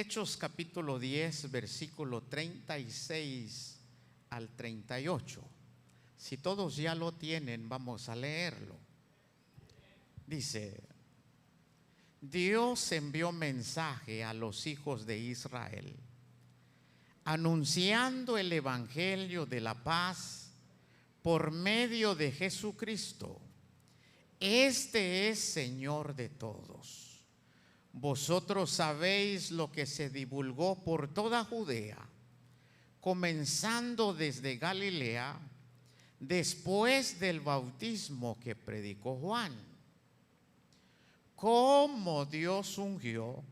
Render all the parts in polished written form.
Hechos capítulo 10, versículo 36 al 38. Si todos ya lo tienen, vamos a leerlo. Dice: Dios envió mensaje a los hijos de Israel, anunciando el evangelio de la paz por medio de Jesucristo. Este es Señor de todos. Vosotros sabéis lo que se divulgó por toda Judea, comenzando desde Galilea, después del bautismo que predicó Juan, cómo Dios ungió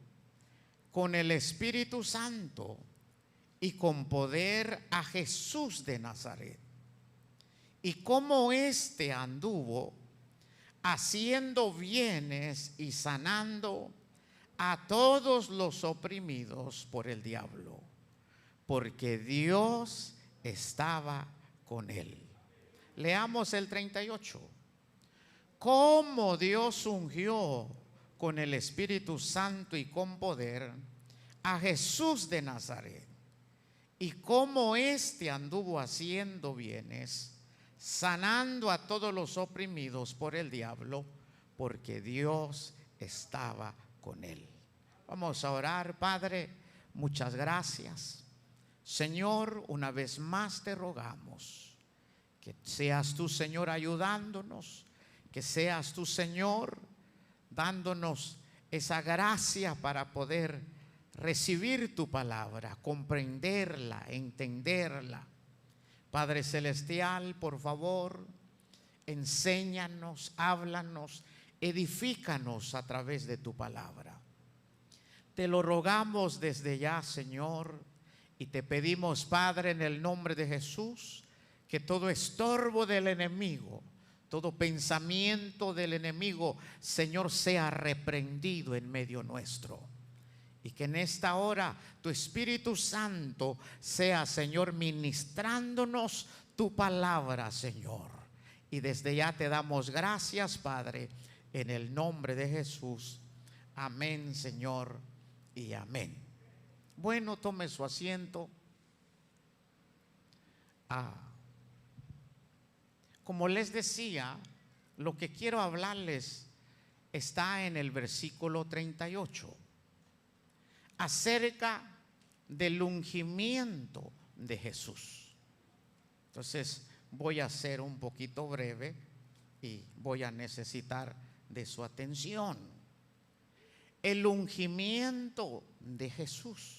con el Espíritu Santo y con poder a Jesús de Nazaret, y cómo éste anduvo haciendo bienes y sanando a todos los oprimidos por el diablo, porque Dios estaba con él. Leamos el 38. Cómo Dios ungió con el Espíritu Santo y con poder a Jesús de Nazaret, y cómo éste anduvo haciendo bienes, sanando a todos los oprimidos por el diablo, porque Dios estaba con él. Vamos a orar. Padre, muchas gracias. Señor, una vez más te rogamos que seas tú, Señor, ayudándonos, que seas tú, Señor, dándonos esa gracia para poder recibir tu palabra, comprenderla, entenderla. Padre celestial, por favor, enséñanos, háblanos, edifícanos a través de tu palabra. Te lo rogamos desde ya, Señor, y te pedimos, Padre, en el nombre de Jesús, que todo estorbo del enemigo, todo pensamiento del enemigo, Señor, sea reprendido en medio nuestro. Y que en esta hora tu Espíritu Santo sea, Señor, ministrándonos tu palabra, Señor. Y desde ya te damos gracias, Padre, en el nombre de Jesús. Amén, Señor, y amén. Bueno, tome su asiento. Como les decía, lo que quiero hablarles está en el versículo 38, acerca del ungimiento de Jesús. Entonces voy a ser un poquito breve y voy a necesitar de su atención. El ungimiento de Jesús.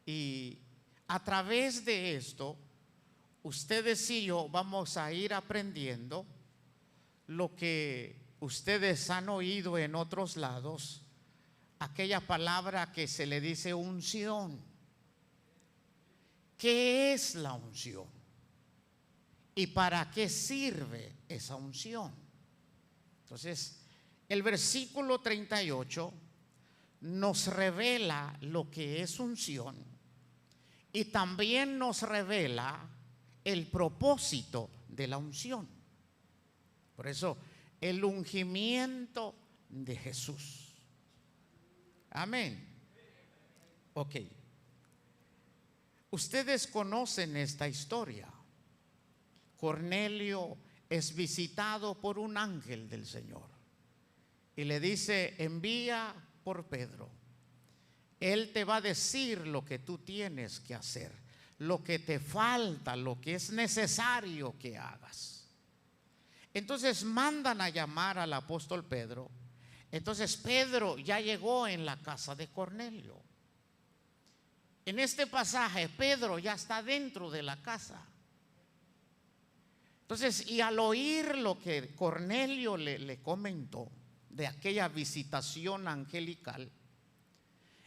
Y a través de esto, ustedes y yo vamos a ir aprendiendo lo que ustedes han oído en otros lados, aquella palabra que se le dice unción. ¿Qué es la unción? ¿Y para qué sirve esa unción? Entonces, el versículo 38 nos revela lo que es unción y también nos revela el propósito de la unción. Por eso, el ungimiento de Jesús. Amén. Ok. Ustedes conocen esta historia. Cornelio es visitado por un ángel del Señor y le dice: envía por Pedro. Él te va a decir lo que tú tienes que hacer, lo que te falta, lo que es necesario que hagas. Entonces mandan a llamar al apóstol Pedro. Entonces Pedro ya llegó en la casa de Cornelio. En este pasaje Pedro ya está dentro de la casa. Entonces, y al oír lo que Cornelio le comentó de aquella visitación angelical,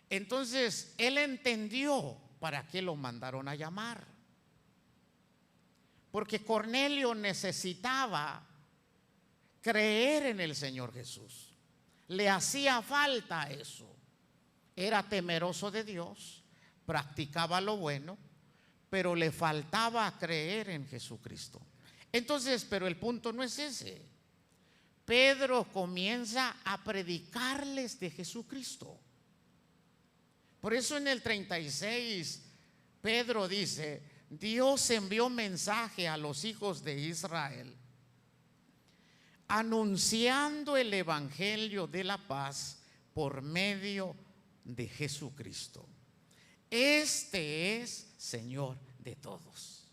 entonces él entendió para qué lo mandaron a llamar. Porque Cornelio necesitaba creer en el Señor Jesús. Le hacía falta eso. Era temeroso de Dios, practicaba lo bueno, pero le faltaba creer en Jesucristo. Entonces, pero el punto no es ese. Pedro comienza a predicarles de Jesucristo. Por eso en el 36 Pedro dice: Dios envió mensaje a los hijos de Israel anunciando el evangelio de la paz por medio de Jesucristo. Este es Señor de todos.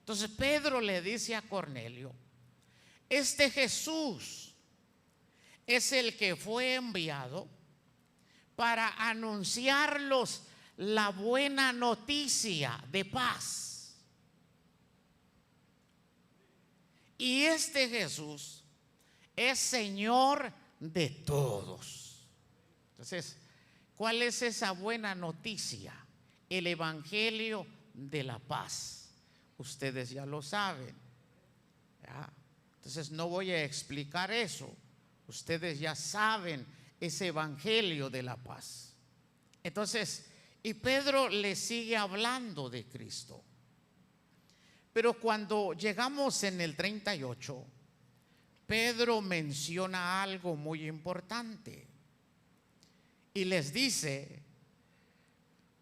Entonces Pedro le dice a Cornelio: este Jesús es el que fue enviado para anunciarlos la buena noticia de paz. Y este Jesús es Señor de todos. Entonces, ¿cuál es esa buena noticia? El evangelio de la paz. Ustedes ya lo saben, ¿ya? Entonces no voy a explicar eso. Ustedes ya saben ese evangelio de la paz. Entonces, y Pedro le sigue hablando de Cristo. Pero cuando llegamos en el 38, Pedro menciona algo muy importante y les dice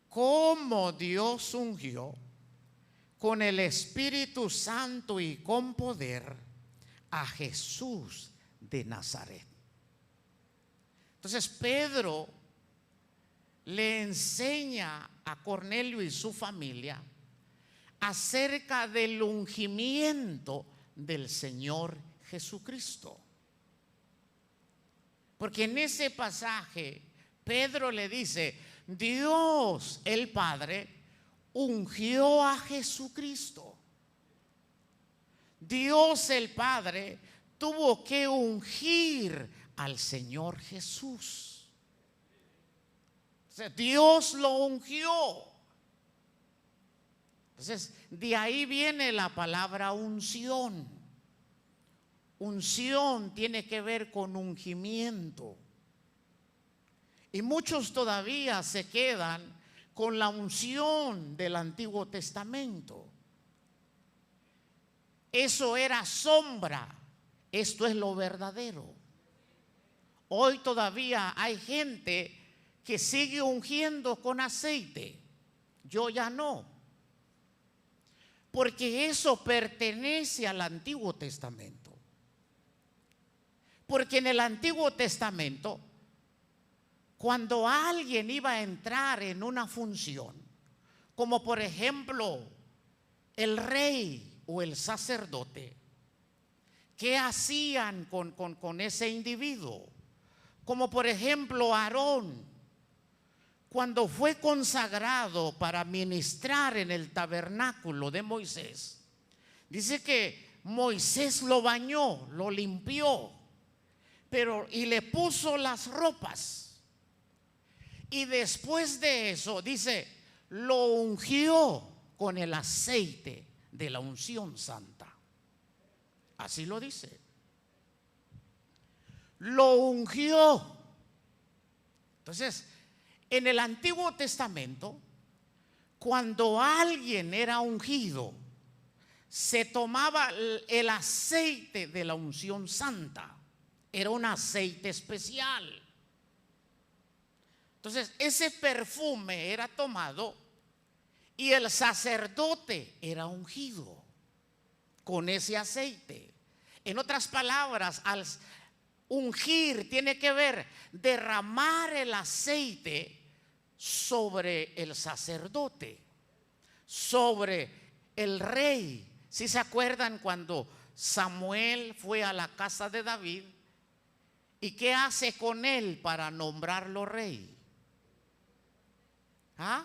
cómo Dios ungió con el Espíritu Santo y con poder a Jesús de Nazaret. Entonces Pedro le enseña a Cornelio y su familia acerca del ungimiento del Señor Jesucristo. Porque en ese pasaje Pedro le dice: Dios el Padre ungió a Jesucristo. Dios el Padre tuvo que ungir al Señor Jesús. O sea, Dios lo ungió. Entonces, de ahí viene la palabra unción. Unción tiene que ver con ungimiento. Y muchos todavía se quedan con la unción del Antiguo Testamento. Eso era sombra, esto es lo verdadero. Hoy todavía hay gente que sigue ungiendo con aceite. Yo ya no. Porque eso pertenece al Antiguo Testamento. Porque en el Antiguo Testamento, cuando alguien iba a entrar en una función, como por ejemplo el rey o el sacerdote, ¿qué hacían con ese individuo? Como por ejemplo Aarón, cuando fue consagrado para ministrar en el tabernáculo de Moisés, dice que Moisés lo bañó, lo limpió, y le puso las ropas. Y después de eso, dice, lo ungió con el aceite de la unción santa. Así lo dice. Lo ungió. Entonces, en el Antiguo Testamento, cuando alguien era ungido, se tomaba el aceite de la unción santa. Era un aceite especial. Entonces, ese perfume era tomado y el sacerdote era ungido con ese aceite. En otras palabras, al ungir tiene que ver derramar el aceite sobre el sacerdote, sobre el rey. ¿Sí se acuerdan cuando Samuel fue a la casa de David? ¿Y qué hace con él para nombrarlo rey? ¿Ah?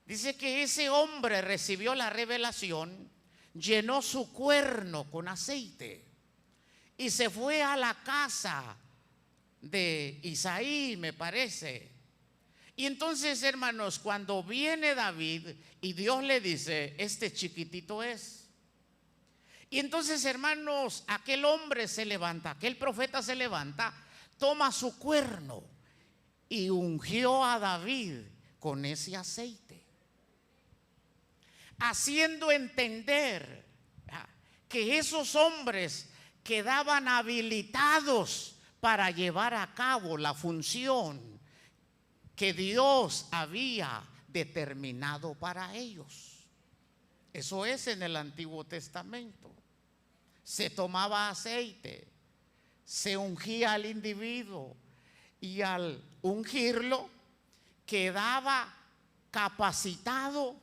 Dice que ese hombre recibió la revelación, llenó su cuerno con aceite y se fue a la casa de Isaí, me parece. Y entonces, hermanos, cuando viene David y Dios le dice, este chiquitito es. Y entonces, hermanos, aquel hombre se levanta, aquel profeta se levanta, toma su cuerno y ungió a David con ese aceite, haciendo entender que esos hombres quedaban habilitados para llevar a cabo la función que Dios había determinado para ellos. Eso es en el Antiguo Testamento. Se tomaba aceite, se ungía al individuo y al ungirlo quedaba capacitado,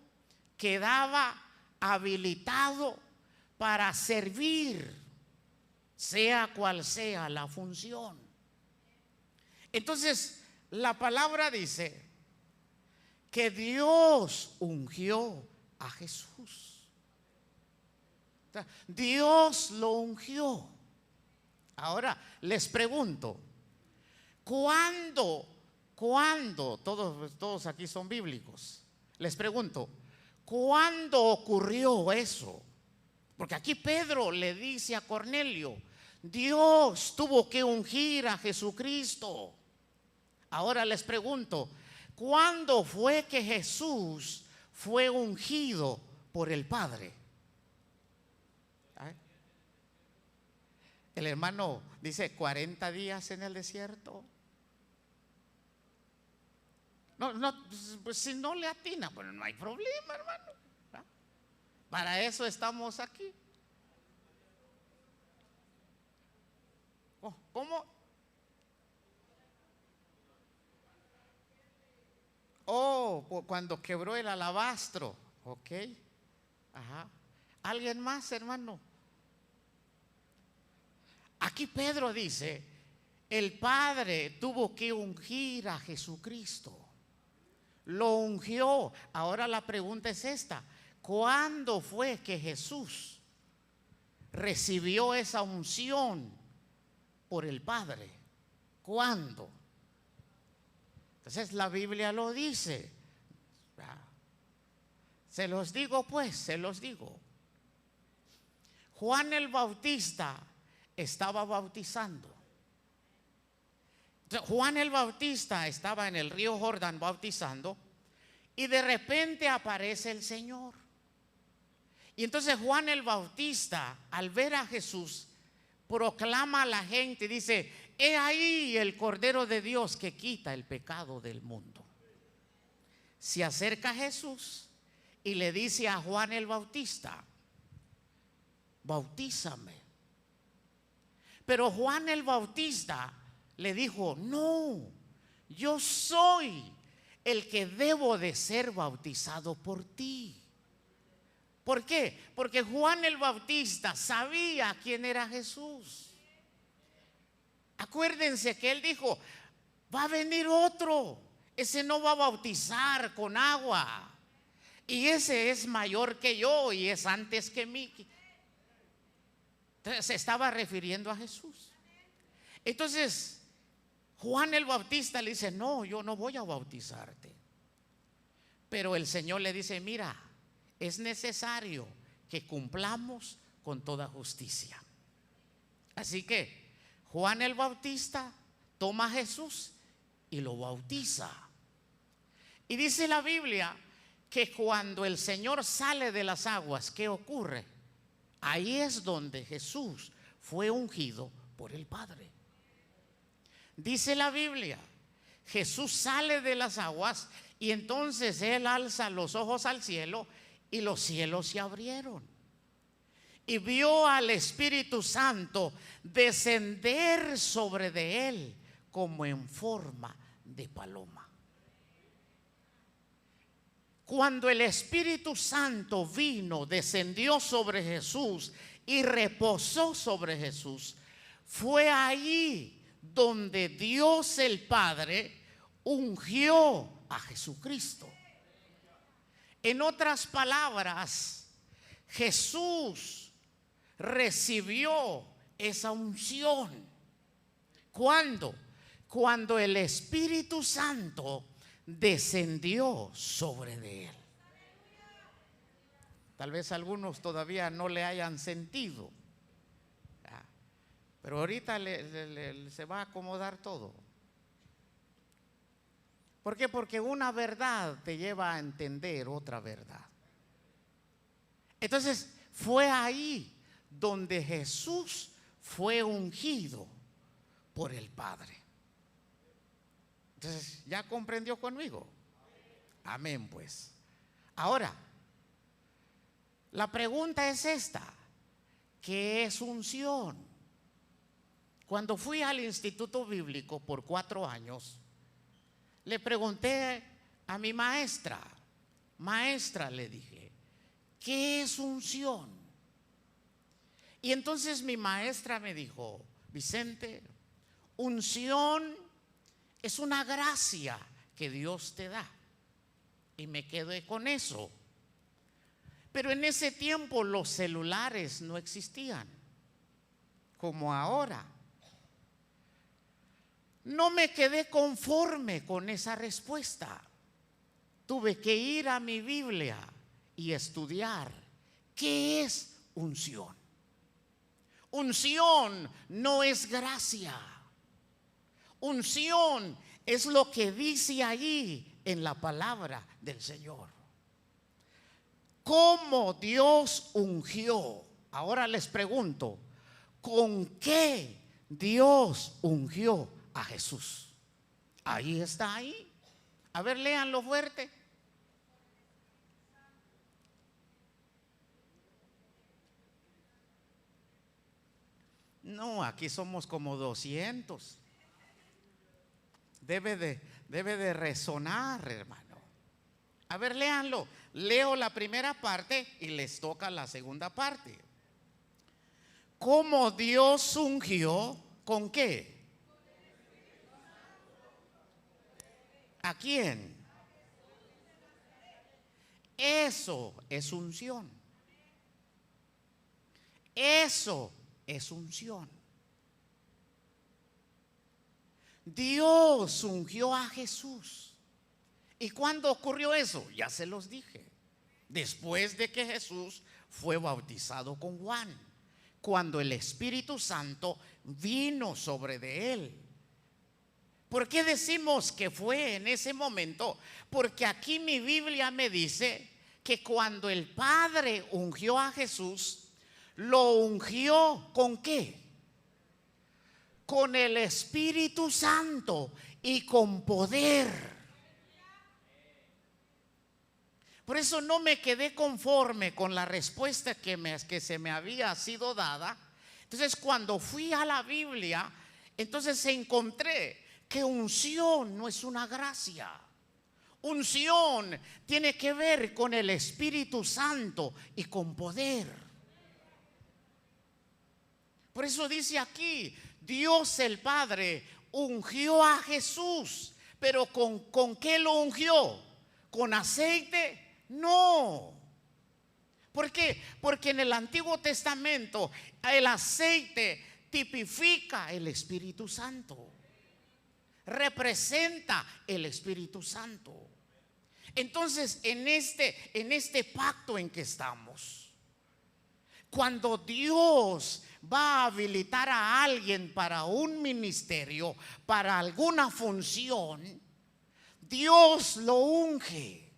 quedaba habilitado para servir, sea cual sea la función. Entonces, la palabra dice que Dios ungió a Jesús. Dios lo ungió. Ahora les pregunto, ¿cuándo? Todos aquí son bíblicos. Les pregunto, ¿cuándo ocurrió eso? Porque aquí Pedro le dice a Cornelio, Dios tuvo que ungir a Jesucristo. Ahora les pregunto, ¿cuándo fue que Jesús fue ungido por el Padre? El hermano dice 40 días en el desierto. No, pues si no le atina, pues no hay problema, hermano. Para eso estamos aquí. ¿Cómo? Cuando quebró el alabastro. Ok. Ajá. ¿Alguien más, hermano? Aquí Pedro dice, el Padre tuvo que ungir a Jesucristo. Lo ungió. Ahora la pregunta es esta: ¿cuándo fue que Jesús recibió esa unción por el Padre? ¿Cuándo? Entonces la Biblia lo dice. Se los digo pues, se los digo. Juan el Bautista estaba bautizando. Juan el Bautista estaba en el río Jordán bautizando y de repente aparece el Señor. Y entonces Juan el Bautista, al ver a Jesús, proclama a la gente y dice: he ahí el Cordero de Dios que quita el pecado del mundo. Se acerca a Jesús y le dice a Juan el Bautista: bautízame. Pero Juan el Bautista le dijo: no, yo soy el que debo de ser bautizado por ti. ¿Por qué? Porque Juan el Bautista sabía quién era Jesús. Acuérdense que él dijo: va a venir otro, ese no va a bautizar con agua, y ese es mayor que yo y es antes que mí. Entonces se estaba refiriendo a Jesús. Entonces Juan el Bautista le dice: no, yo no voy a bautizarte. Pero el Señor le dice: mira, es necesario que cumplamos con toda justicia. Así que Juan el Bautista toma a Jesús y lo bautiza. Y dice la Biblia que cuando el Señor sale de las aguas, ¿qué ocurre? Ahí es donde Jesús fue ungido por el Padre. Dice la Biblia, Jesús sale de las aguas y entonces él alza los ojos al cielo y los cielos se abrieron. Y vio al Espíritu Santo descender sobre de él como en forma de paloma. Cuando el Espíritu Santo vino, descendió sobre Jesús y reposó sobre Jesús, fue ahí donde Dios el Padre ungió a Jesucristo. En otras palabras, Jesús recibió esa unción. ¿Cuándo? Cuando el Espíritu Santo descendió sobre de él. Tal vez algunos todavía no le hayan sentido, pero ahorita se va a acomodar todo. ¿Por qué? Porque una verdad te lleva a entender otra verdad. Entonces fue ahí donde Jesús fue ungido por el Padre. Entonces, ¿ya comprendió conmigo? Amén, pues. Ahora, la pregunta es esta: ¿qué es unción? Cuando fui al Instituto Bíblico por 4 años, le pregunté a mi maestra, le dije, ¿qué es unción? Y entonces mi maestra me dijo, Vicente, unción es una gracia que Dios te da. Y me quedé con eso. Pero en ese tiempo los celulares no existían, como ahora. No me quedé conforme con esa respuesta. Tuve que ir a mi Biblia y estudiar qué es unción. Unción no es gracia. Unción es lo que dice allí en la palabra del Señor. ¿Cómo Dios ungió? Ahora les pregunto, ¿con qué Dios ungió a Jesús? Ahí está, ahí. A ver, léanlo fuerte. No, aquí somos como 200. Debe de resonar, hermano. A ver, léanlo. Leo la primera parte y les toca la segunda parte. ¿Cómo Dios ungió? ¿Con qué? ¿A quién? Eso es unción. Eso es unción. Dios ungió a Jesús. ¿Y cuándo ocurrió eso? Ya se los dije. Después de que Jesús fue bautizado con Juan, cuando el Espíritu Santo vino sobre de él. ¿Por qué decimos que fue en ese momento? Porque aquí mi Biblia me dice que cuando el Padre ungió a Jesús, lo ungió ¿con qué? Con el Espíritu Santo y con poder. Por eso no me quedé conforme con la respuesta que se me había sido dada. Entonces, cuando fui a la Biblia, entonces encontré que unción no es una gracia. Unción tiene que ver con el Espíritu Santo y con poder. Por eso dice aquí, Dios el Padre ungió a Jesús. Pero ¿con qué lo ungió? ¿Con aceite? No. ¿Por qué? Porque en el Antiguo Testamento el aceite tipifica el Espíritu Santo. Representa el Espíritu Santo. Entonces, en este pacto en que estamos, cuando Dios va a habilitar a alguien para un ministerio, para alguna función, Dios lo unge.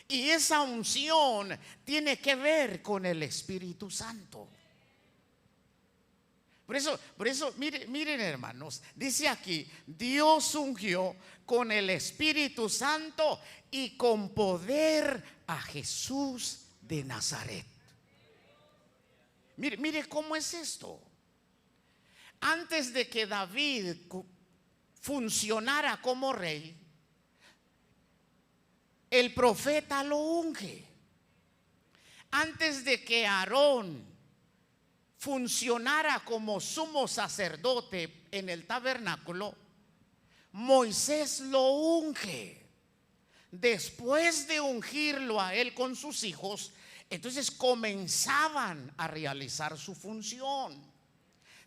Y esa unción tiene que ver con el Espíritu Santo. Por eso miren hermanos, dice aquí, Dios ungió con el Espíritu Santo y con poder a Jesús de Nazaret. Mire cómo es esto. Antes de que David funcionara como rey, el profeta lo unge. Antes de que Aarón funcionara como sumo sacerdote en el tabernáculo, Moisés lo unge. Después de ungirlo a él con sus hijos, entonces comenzaban a realizar su función.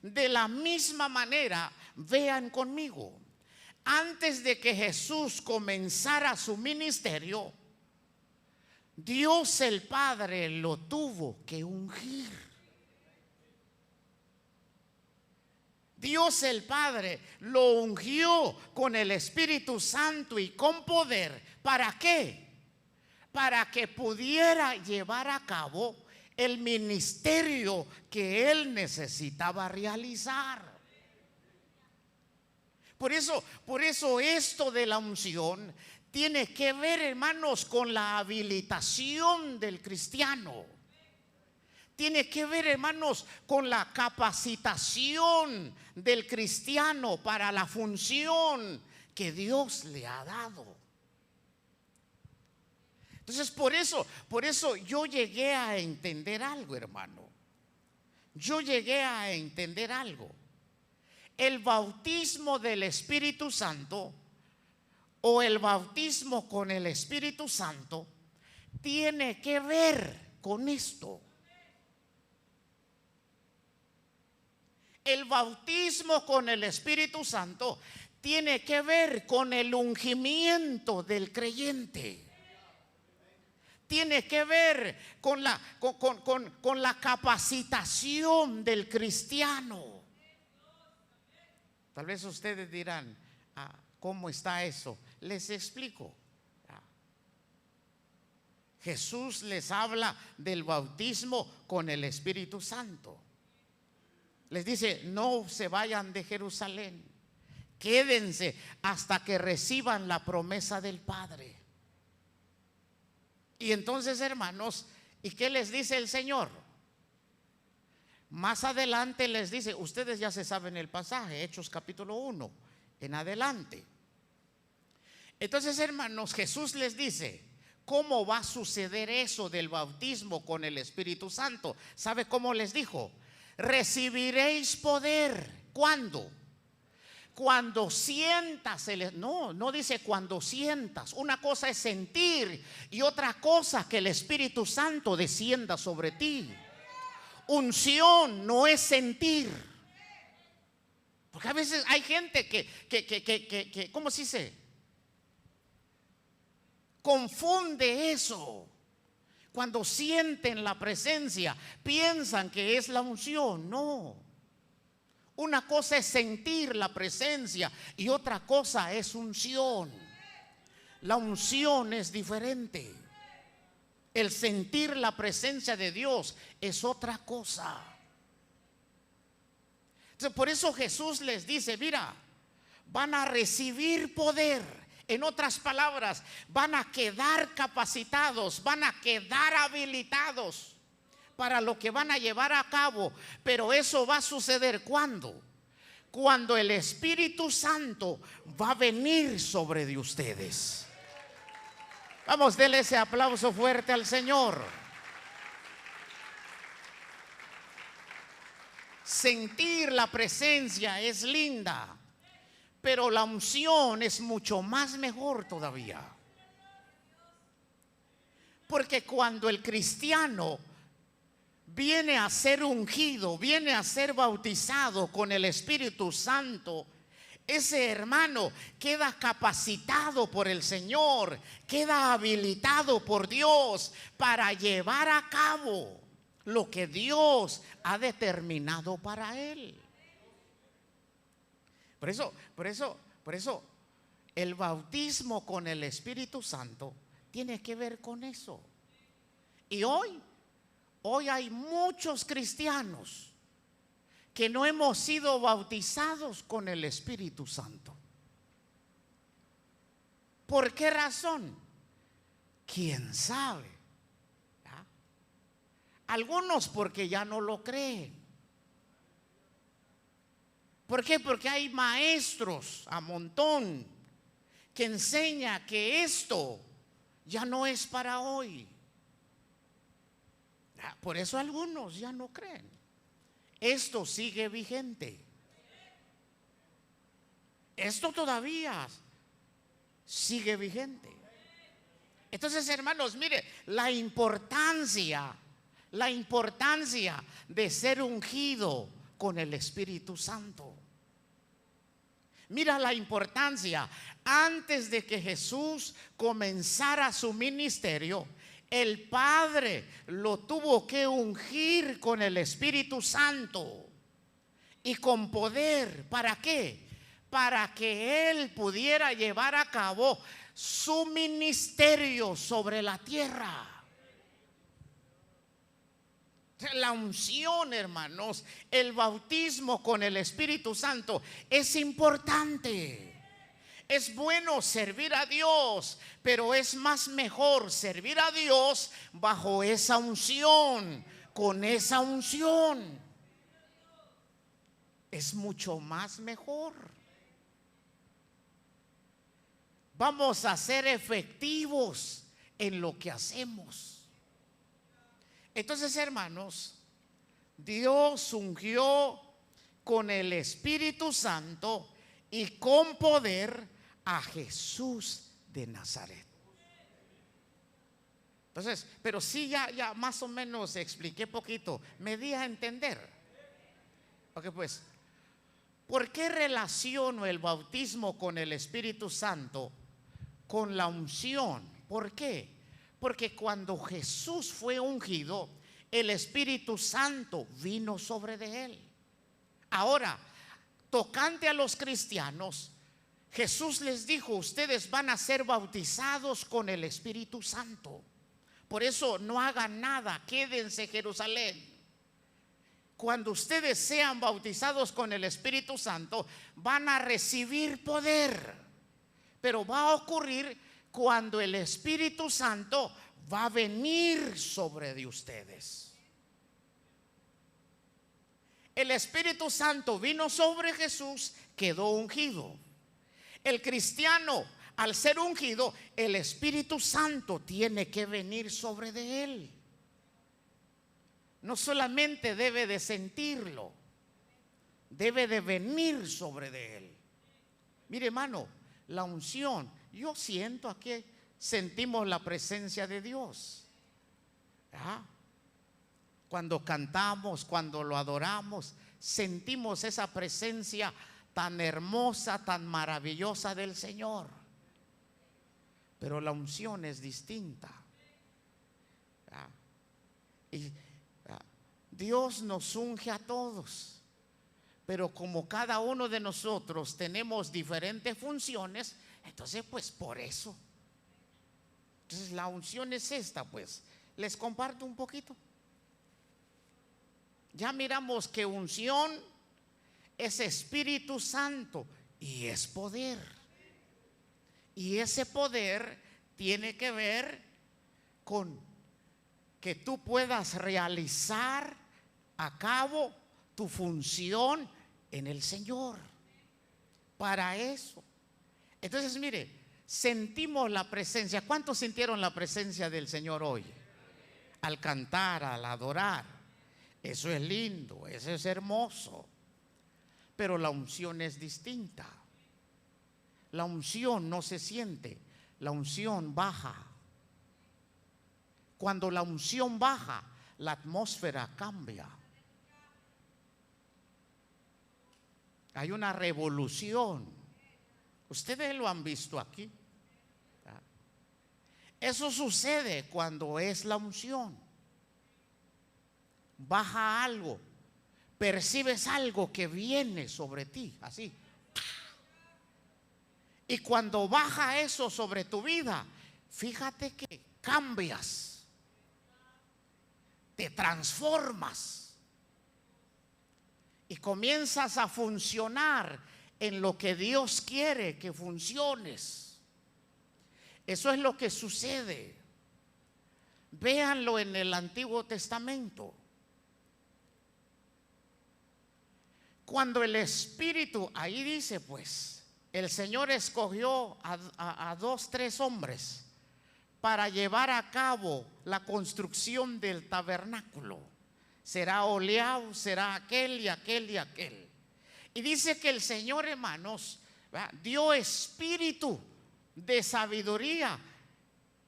De la misma manera, vean conmigo, antes de que Jesús comenzara su ministerio, Dios el Padre lo tuvo que ungir. Dios el Padre lo ungió con el Espíritu Santo y con poder. ¿Para qué? Para que pudiera llevar a cabo el ministerio que él necesitaba realizar. Por eso esto de la unción tiene que ver, hermanos, con la habilitación del cristiano. Tiene que ver, hermanos, con la capacitación del cristiano para la función que Dios le ha dado. Entonces, por eso yo llegué a entender algo, hermano. Yo llegué a entender algo. El bautismo del Espíritu Santo o el bautismo con el Espíritu Santo tiene que ver con esto. El bautismo con el Espíritu Santo tiene que ver con el ungimiento del creyente. Tiene que ver con la capacitación del cristiano. Tal vez ustedes dirán, ¿cómo está eso? Les explico. Jesús les habla del bautismo con el Espíritu Santo. Les dice, no se vayan de Jerusalén, quédense hasta que reciban la promesa del Padre. Y entonces, hermanos, ¿y qué les dice el Señor? Más adelante les dice, ustedes ya se saben el pasaje, Hechos capítulo 1 en adelante. Entonces, hermanos, Jesús les dice, ¿cómo va a suceder eso del bautismo con el Espíritu Santo? ¿Sabe cómo les dijo? Recibiréis poder. ¿Cuándo? Cuando sientas no dice cuando sientas. Una cosa es sentir y otra cosa que el Espíritu Santo descienda sobre ti. Unción no es sentir. Porque a veces hay gente que ¿cómo se dice? Confunde eso. Cuando sienten la presencia, piensan que es la unción. No. Una cosa es sentir la presencia y otra cosa es unción. La unción es diferente. El sentir la presencia de Dios es otra cosa. Entonces, por eso Jesús les dice, mira, van a recibir poder. En otras palabras, van a quedar capacitados, van a quedar habilitados para lo que van a llevar a cabo. Pero eso va a suceder ¿cuándo? Cuando el Espíritu Santo va a venir sobre de ustedes. Vamos, denle ese aplauso fuerte al Señor. Sentir la presencia es linda, pero la unción es mucho más mejor todavía. Porque cuando el cristiano viene a ser ungido, viene a ser bautizado con el Espíritu Santo, ese hermano queda capacitado por el Señor, queda habilitado por Dios para llevar a cabo lo que Dios ha determinado para él. Por eso el bautismo con el Espíritu Santo tiene que ver con eso. Y hoy hay muchos cristianos que no hemos sido bautizados con el Espíritu Santo. ¿Por qué razón? ¿Quién sabe? ¿Ah? Algunos porque ya no lo creen. ¿Por qué? Porque hay maestros a montón que enseñan que esto ya no es para hoy. Por eso algunos ya no creen. Esto sigue vigente. Esto todavía sigue vigente. Entonces, hermanos, mire, la importancia de ser ungido con el Espíritu Santo. Mira la importancia. Antes de que Jesús comenzara su ministerio, el Padre lo tuvo que ungir con el Espíritu Santo y con poder. ¿Para qué? Para que Él pudiera llevar a cabo su ministerio sobre la tierra. La unción, hermanos, el bautismo con el Espíritu Santo es importante. Es bueno servir a Dios, pero es más mejor servir a Dios bajo esa unción, con esa unción. Es mucho más mejor. Vamos a ser efectivos en lo que hacemos. Entonces, hermanos, Dios ungió con el Espíritu Santo y con poder a Jesús de Nazaret. Entonces, pero sí, ya más o menos expliqué poquito, me di a entender. Ok, pues, ¿por qué relaciono el bautismo con el Espíritu Santo con la unción? ¿Por qué? Porque cuando Jesús fue ungido, el Espíritu Santo vino sobre de él. Ahora, tocante a los cristianos, Jesús les dijo: ustedes van a ser bautizados con el Espíritu Santo. Por eso no hagan nada, quédense en Jerusalén. Cuando ustedes sean bautizados con el Espíritu Santo, van a recibir poder. Pero va a ocurrir cuando el Espíritu Santo va a venir sobre de ustedes. El Espíritu Santo vino sobre Jesús, quedó ungido. El cristiano, al ser ungido, el Espíritu Santo tiene que venir sobre de él. No solamente debe de sentirlo, debe de venir sobre de él. Mire, hermano, la unción, yo siento aquí, sentimos la presencia de Dios. ¿Ah? Cuando cantamos, cuando lo adoramos, sentimos esa presencia tan hermosa, tan maravillosa del Señor. Pero la unción es distinta. ¿Ah? Y Dios nos unge a todos, pero como cada uno de nosotros tenemos diferentes funciones, entonces pues por eso. Entonces la unción es esta, pues. Les comparto un poquito. Ya miramos que unción es Espíritu Santo y es poder. Y ese poder tiene que ver con que tú puedas realizar a cabo tu función en el Señor. Para eso. Entonces, mire, sentimos la presencia. ¿Cuántos sintieron la presencia del Señor hoy? Al cantar, al adorar. Eso es lindo, eso es hermoso. Pero la unción es distinta. La unción no se siente, la unción baja. Cuando la unción baja, la atmósfera cambia. Hay una revolución. Ustedes lo han visto aquí. Eso sucede cuando es la unción. Baja algo, percibes algo que viene sobre ti, así. Y cuando baja eso sobre tu vida, fíjate que cambias, te transformas y comienzas a funcionar en lo que Dios quiere que funciones. Eso es lo que sucede. Véanlo en el Antiguo Testamento. Cuando el Espíritu, ahí dice pues, el Señor escogió a 2, 3 hombres para llevar a cabo la construcción del tabernáculo. Será Oliab, será aquel y aquel y aquel. Y dice que el Señor, hermanos, dio espíritu de sabiduría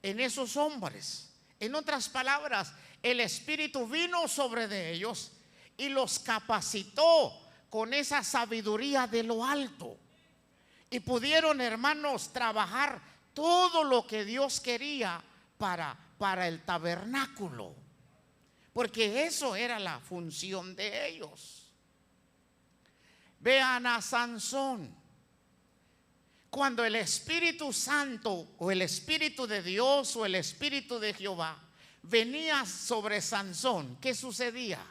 en esos hombres. En otras palabras, el Espíritu vino sobre de ellos y los capacitó con esa sabiduría de lo alto. Y pudieron, hermanos, trabajar todo lo que Dios quería para el tabernáculo. Porque eso era la función de ellos. Vean a Sansón. Cuando el Espíritu Santo o el Espíritu de Dios o el Espíritu de Jehová venía sobre Sansón, ¿qué sucedía?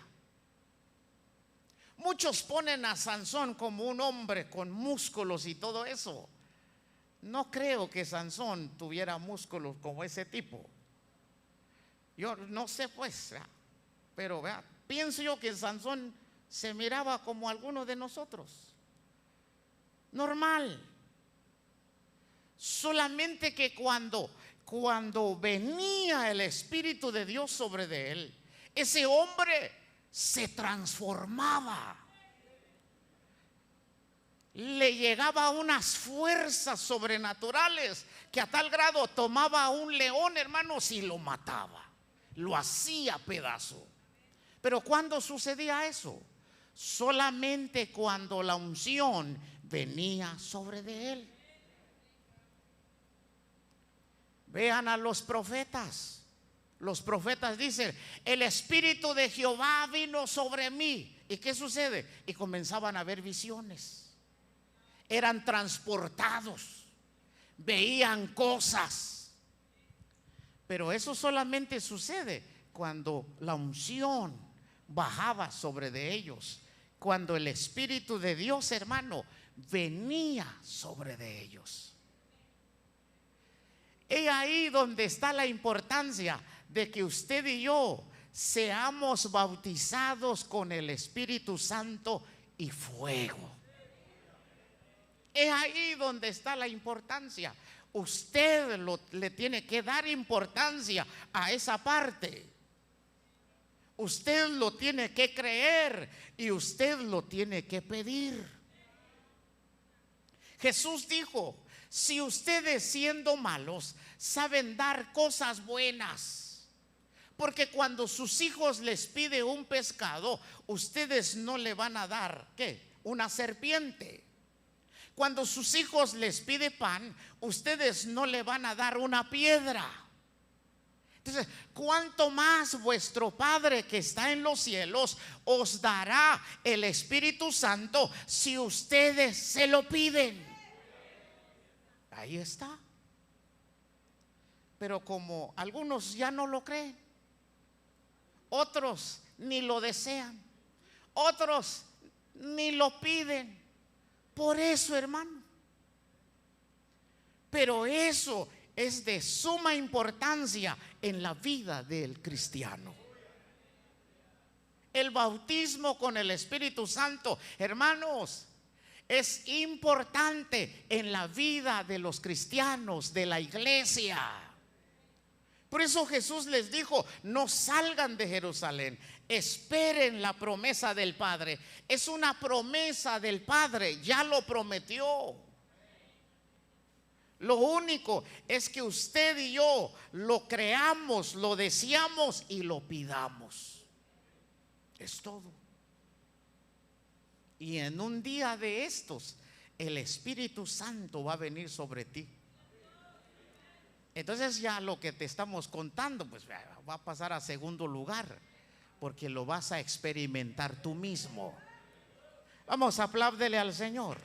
Muchos ponen a Sansón como un hombre con músculos y todo eso. No creo que Sansón tuviera músculos como ese tipo. Yo no sé pues, pero pienso yo que Sansón se miraba como alguno de nosotros. Normal. Solamente que cuando venía el Espíritu de Dios sobre de él, ese hombre se transformaba. Le llegaba unas fuerzas sobrenaturales que a tal grado tomaba a un león, hermanos, y lo mataba, lo hacía pedazo. Pero ¿cuándo sucedía eso? Solamente cuando la unción venía sobre de él. Vean a los profetas. Los profetas dicen: el Espíritu de Jehová vino sobre mí. ¿Y qué sucede? Y comenzaban a ver visiones. Eran transportados, veían cosas. Pero eso solamente sucede cuando la unción bajaba sobre de ellos, cuando el Espíritu de Dios, hermano, venía sobre de ellos. He ahí donde está la importancia de que usted y yo seamos bautizados con el Espíritu Santo y fuego. Es ahí donde está la importancia. Usted le tiene que dar importancia a esa parte. Usted lo tiene que creer y usted lo tiene que pedir. Jesús dijo: si ustedes, siendo malos, saben dar cosas buenas, porque cuando sus hijos les pide un pescado, ustedes no le van a dar, ¿qué? Una serpiente. Cuando sus hijos les pide pan, ustedes no le van a dar una piedra. Entonces, ¿cuánto más vuestro Padre que está en los cielos os dará el Espíritu Santo si ustedes se lo piden? Ahí está. Pero como algunos ya no lo creen, otros ni lo desean, otros ni lo piden. Por eso, hermano. Pero eso es de suma importancia en la vida del cristiano. El bautismo con el Espíritu Santo, hermanos, es importante en la vida de los cristianos, de la iglesia. Por eso Jesús les dijo: no salgan de Jerusalén, esperen la promesa del Padre. Es una promesa del Padre, ya lo prometió. Lo único es que usted y yo lo creamos, lo deseamos y lo pidamos. Es todo. Y en un día de estos, el Espíritu Santo va a venir sobre ti. Entonces ya lo que te estamos contando pues va a pasar a segundo lugar, porque lo vas a experimentar tú mismo. Vamos, apláudele al Señor.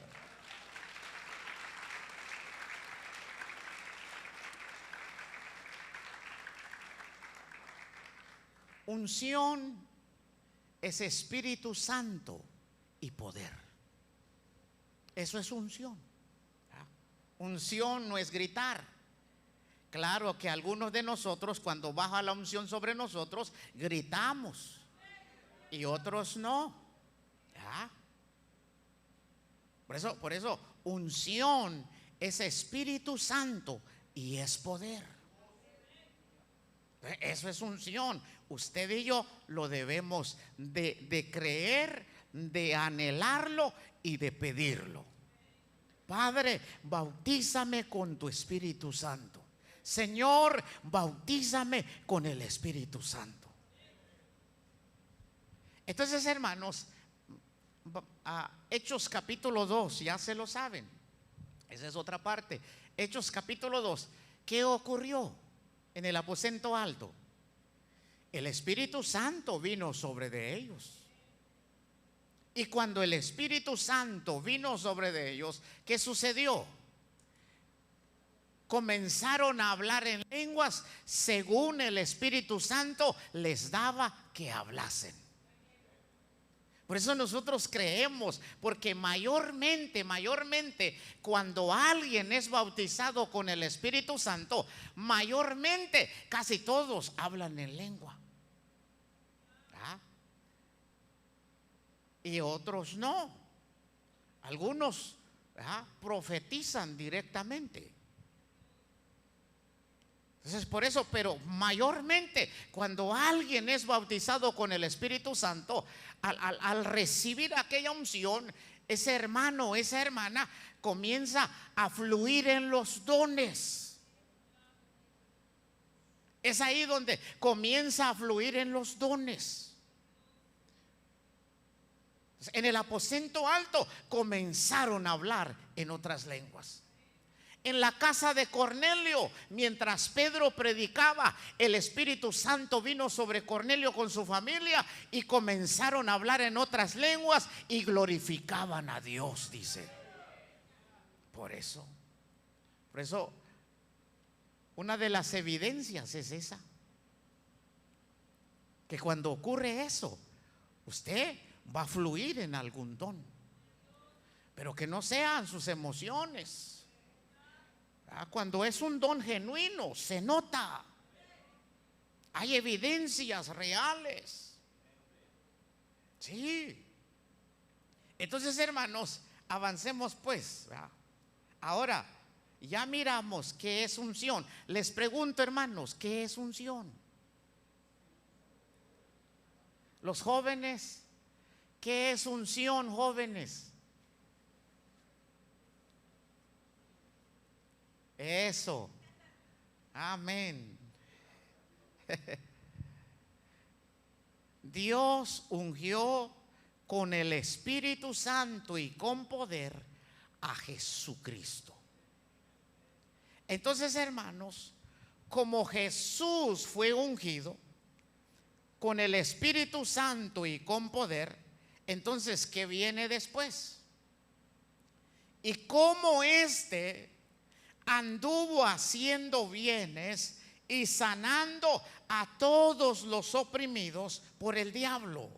Unción es Espíritu Santo y poder. Eso es unción. Unción no es gritar. Claro que algunos de nosotros, cuando baja la unción sobre nosotros, gritamos y otros no. ¿Ya? Por eso unción es Espíritu Santo y es poder. Eso es unción. Usted y yo lo debemos de creer, de anhelarlo y de pedirlo. Padre, bautízame con tu Espíritu Santo. Señor, bautízame con el Espíritu Santo. Entonces, hermanos, Hechos capítulo 2, ya se lo saben. Esa es otra parte. Hechos capítulo 2. ¿Qué ocurrió en el aposento alto? El Espíritu Santo vino sobre de ellos. Y cuando el Espíritu Santo vino sobre de ellos, ¿qué sucedió? comenzaron a hablar en lenguas según el Espíritu Santo les daba que hablasen. Por eso nosotros creemos, porque mayormente, cuando alguien es bautizado con el Espíritu Santo, mayormente casi todos hablan en lengua. ¿Ah? Y otros no. Algunos profetizan directamente. Entonces por eso, pero mayormente cuando alguien es bautizado con el Espíritu Santo, al recibir aquella unción, ese hermano, esa hermana comienza a fluir en los dones. Es ahí donde comienza a fluir en los dones. En el aposento alto comenzaron a hablar en otras lenguas. En la casa de Cornelio, mientras Pedro predicaba, el Espíritu Santo vino sobre Cornelio con su familia y comenzaron a hablar en otras lenguas y glorificaban a Dios, dice. Por eso, una de las evidencias es esa, que cuando ocurre eso, usted va a fluir en algún don, pero que no sean sus emociones. Cuando es un don genuino, se nota. Hay evidencias reales. Sí. Entonces, hermanos, avancemos pues. Ahora, ya miramos qué es unción. Les pregunto, hermanos, ¿qué es unción? Los jóvenes, ¿qué es unción, jóvenes? Eso. Amén. Dios ungió con el Espíritu Santo y con poder a Jesucristo. Entonces, hermanos, como Jesús fue ungido con el Espíritu Santo y con poder, entonces, ¿qué viene después? Y como anduvo haciendo bienes y sanando a todos los oprimidos por el diablo,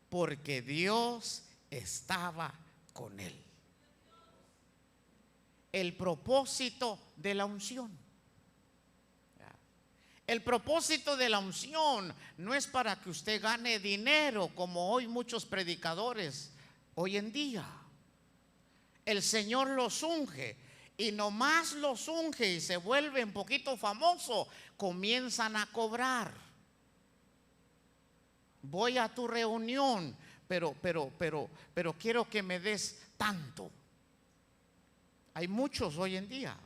porque Dios estaba con él. El propósito de la unción. El propósito de la unción no es para que usted gane dinero, como hoy muchos predicadores hoy en día. El Señor los unge, y nomás los unge y se vuelve un poquito famoso, comienzan a cobrar. Voy a tu reunión, pero quiero que me des tanto. Hay muchos hoy en día.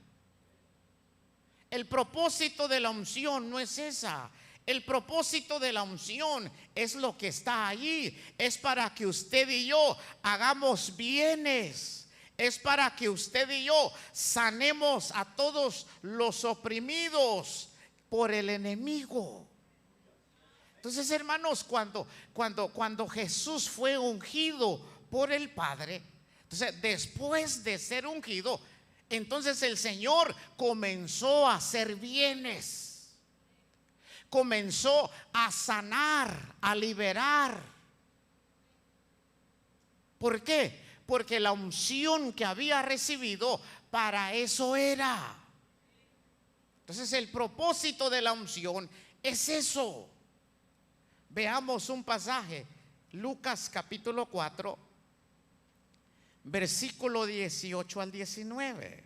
El propósito de la unción no es esa. El propósito de la unción es lo que está allí. Es para que usted y yo hagamos bienes. Es para que usted y yo sanemos a todos los oprimidos por el enemigo. Entonces, hermanos, cuando Jesús fue ungido por el Padre, entonces después de ser ungido, entonces el Señor comenzó a hacer bienes, comenzó a sanar, a liberar. ¿Por qué? Porque la unción que había recibido para eso era. Entonces el propósito de la unción es eso. Veamos un pasaje, Lucas capítulo 4, versículo 18 al 19.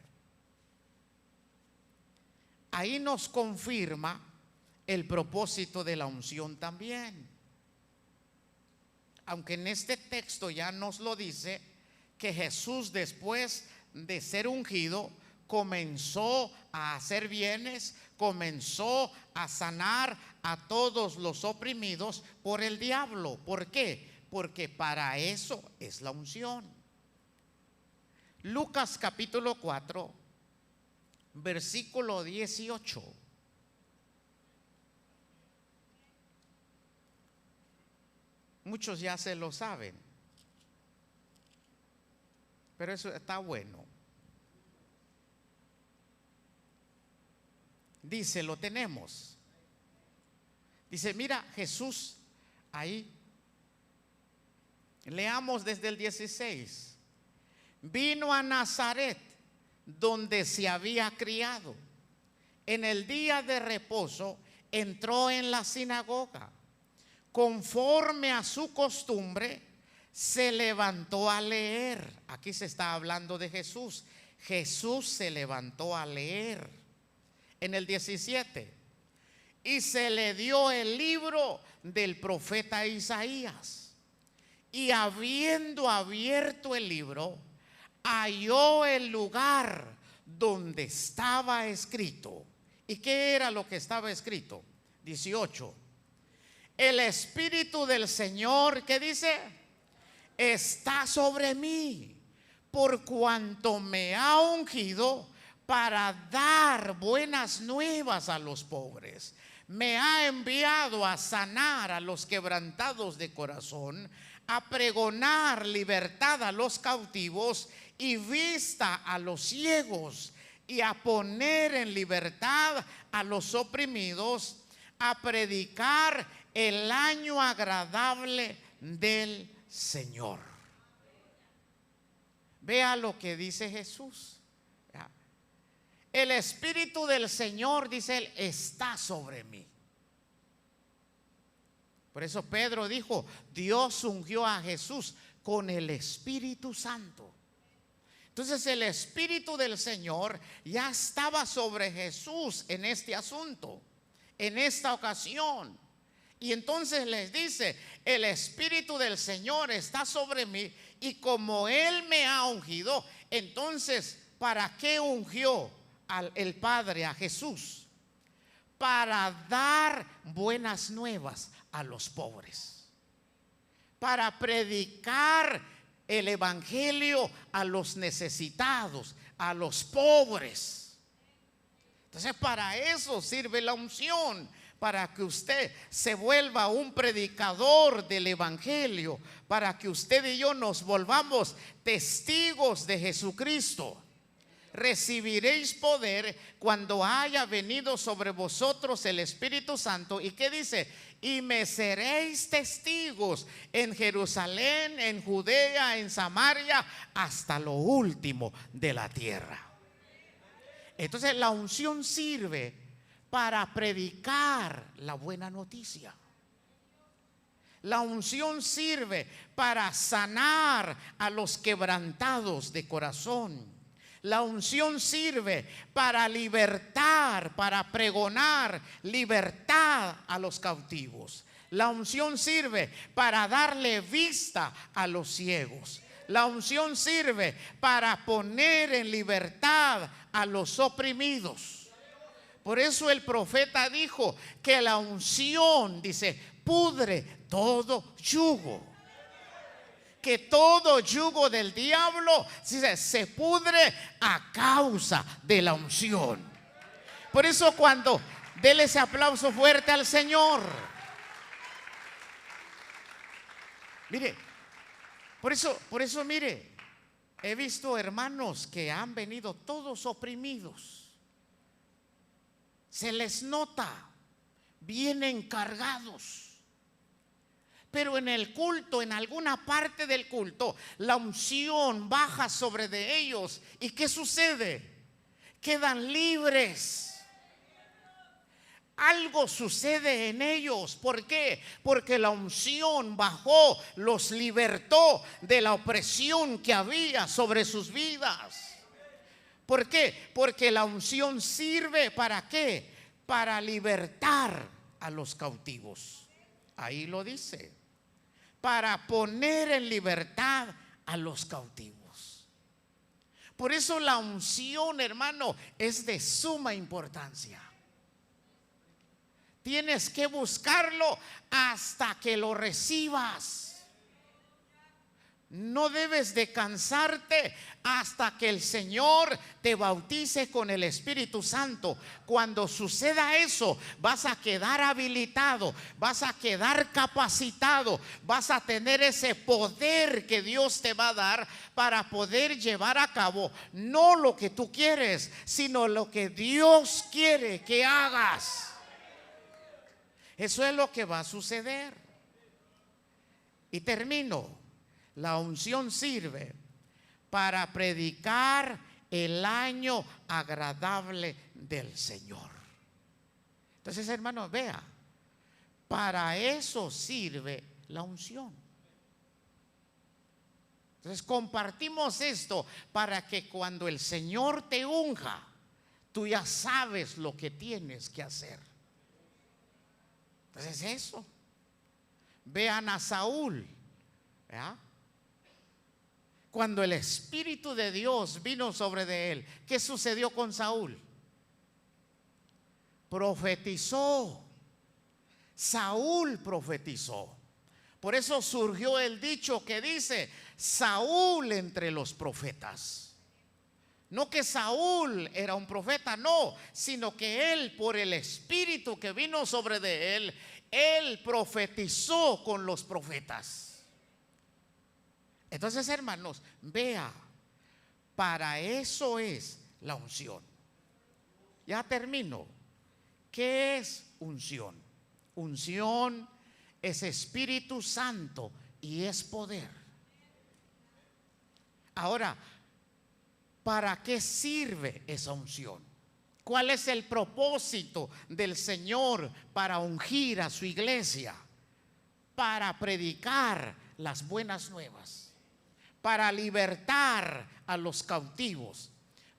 Ahí nos confirma el propósito de la unción también. Aunque en este texto ya nos lo dice, que Jesús, después de ser ungido, comenzó a hacer bienes, comenzó a sanar a todos los oprimidos por el diablo. ¿Por qué? Porque para eso es la unción. Lucas capítulo 4, versículo 18. Muchos ya se lo saben, pero eso está bueno. Dice, lo tenemos. Dice, mira, Jesús ahí. Leamos desde el 16. Vino a Nazaret, donde se había criado. En el día de reposo entró en la sinagoga. Conforme a su costumbre, se levantó a leer. Aquí se está hablando de Jesús. Jesús se levantó a leer. En el 17. Y se le dio el libro del profeta Isaías. Y habiendo abierto el libro, halló el lugar donde estaba escrito. ¿Y qué era lo que estaba escrito? 18. El Espíritu del Señor, ¿qué dice? Está sobre mí, por cuanto me ha ungido para dar buenas nuevas a los pobres. Me ha enviado a sanar a los quebrantados de corazón, a pregonar libertad a los cautivos y vista a los ciegos, y a poner en libertad a los oprimidos, a predicar el año agradable del Señor. Vea lo que dice Jesús. El Espíritu del Señor, dice él, está sobre mí. Por eso Pedro dijo, Dios ungió a Jesús con el Espíritu Santo. Entonces el Espíritu del Señor ya estaba sobre Jesús en este asunto, en esta ocasión. Y entonces les dice, el Espíritu del Señor está sobre mí, y como Él me ha ungido, entonces, ¿para qué ungió el Padre a Jesús? Para dar buenas nuevas a los pobres, para predicar el evangelio a los necesitados, a los pobres. Entonces, para eso sirve la unción, para que usted se vuelva un predicador del evangelio, para que usted y yo nos volvamos testigos de Jesucristo. Recibiréis poder cuando haya venido sobre vosotros el Espíritu Santo. ¿Y qué dice? Y me seréis testigos en Jerusalén, en Judea, en Samaria, hasta lo último de la tierra. Entonces la unción sirve para predicar la buena noticia. La unción sirve para sanar a los quebrantados de corazón. La unción sirve para libertar, para pregonar libertad a los cautivos. La unción sirve para darle vista a los ciegos. La unción sirve para poner en libertad a los oprimidos. Por eso el profeta dijo que la unción, dice, pudre todo yugo. Que todo yugo del diablo se pudre a causa de la unción. Por eso cuando dele ese aplauso fuerte al Señor. Mire, por eso mire, he visto hermanos que han venido todos oprimidos. Se les nota, vienen cargados. Pero en el culto, en alguna parte del culto, la unción baja sobre de ellos. ¿Y qué sucede? Quedan libres. Algo sucede en ellos. ¿Por qué? Porque la unción bajó, los libertó de la opresión que había sobre sus vidas. ¿Por qué? Porque la unción sirve ¿para qué? Para libertar a los cautivos. Ahí lo dice. Para poner en libertad a los cautivos. Por eso la unción, hermano, es de suma importancia. Tienes que buscarlo hasta que lo recibas. No debes de cansarte hasta que el Señor te bautice con el Espíritu Santo. Cuando suceda eso, vas a quedar habilitado, vas a quedar capacitado, vas a tener ese poder que Dios te va a dar para poder llevar a cabo no lo que tú quieres, sino lo que Dios quiere que hagas. Eso es lo que va a suceder. Y termino. La unción sirve para predicar el año agradable del Señor. Entonces, hermanos, vea, para eso sirve la unción. Entonces, compartimos esto para que cuando el Señor te unja, tú ya sabes lo que tienes que hacer. Entonces, eso. Vean a Saúl, ¿verdad? Cuando el Espíritu de Dios vino sobre de él, ¿qué sucedió con Saúl? Profetizó. Saúl profetizó. Por eso surgió el dicho que dice: Saúl entre los profetas. No que Saúl era un profeta, no, sino que él, por el Espíritu que vino sobre de él, él profetizó con los profetas. Entonces, hermanos, vea, para eso es la unción. Ya termino. ¿Qué es unción? Unción es Espíritu Santo y es poder. Ahora, ¿para qué sirve esa unción? ¿Cuál es el propósito del Señor para ungir a su iglesia? Para predicar las buenas nuevas, para libertar a los cautivos,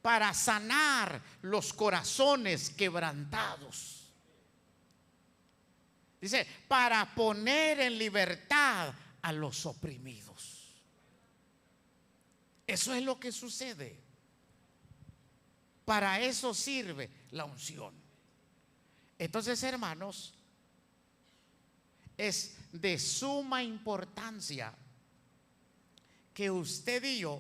para sanar los corazones quebrantados. Dice, para poner en libertad a los oprimidos. Eso es lo que sucede. Para eso sirve la unción. Entonces, hermanos, es de suma importancia que usted y yo